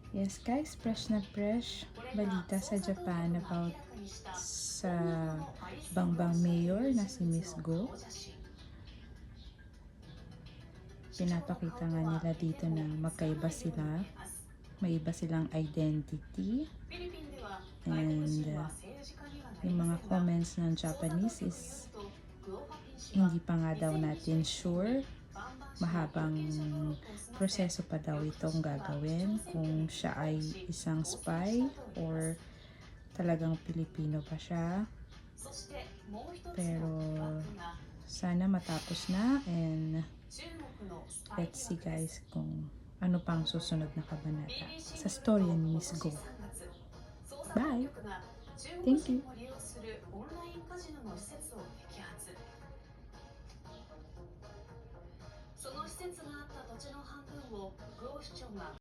Yes guys, fresh na fresh balita sa Japan about sa Bangbang Mayor na si Miss Go. Pinapakita nga nila dito na magkaiba sila, may iba silang identity, and yung mga comments ng Japanese is hindi pa nga daw natin sure, mahabang proseso pa daw itong gagawin, kung siya ay isang spy or talagang Pilipino pa siya. Pero sana matapos na, and let's see guys kung ano pang susunod na kabanata sa storya ni Miss Go. Bye! Thank you! その施設があった土地の半分をグオ市長が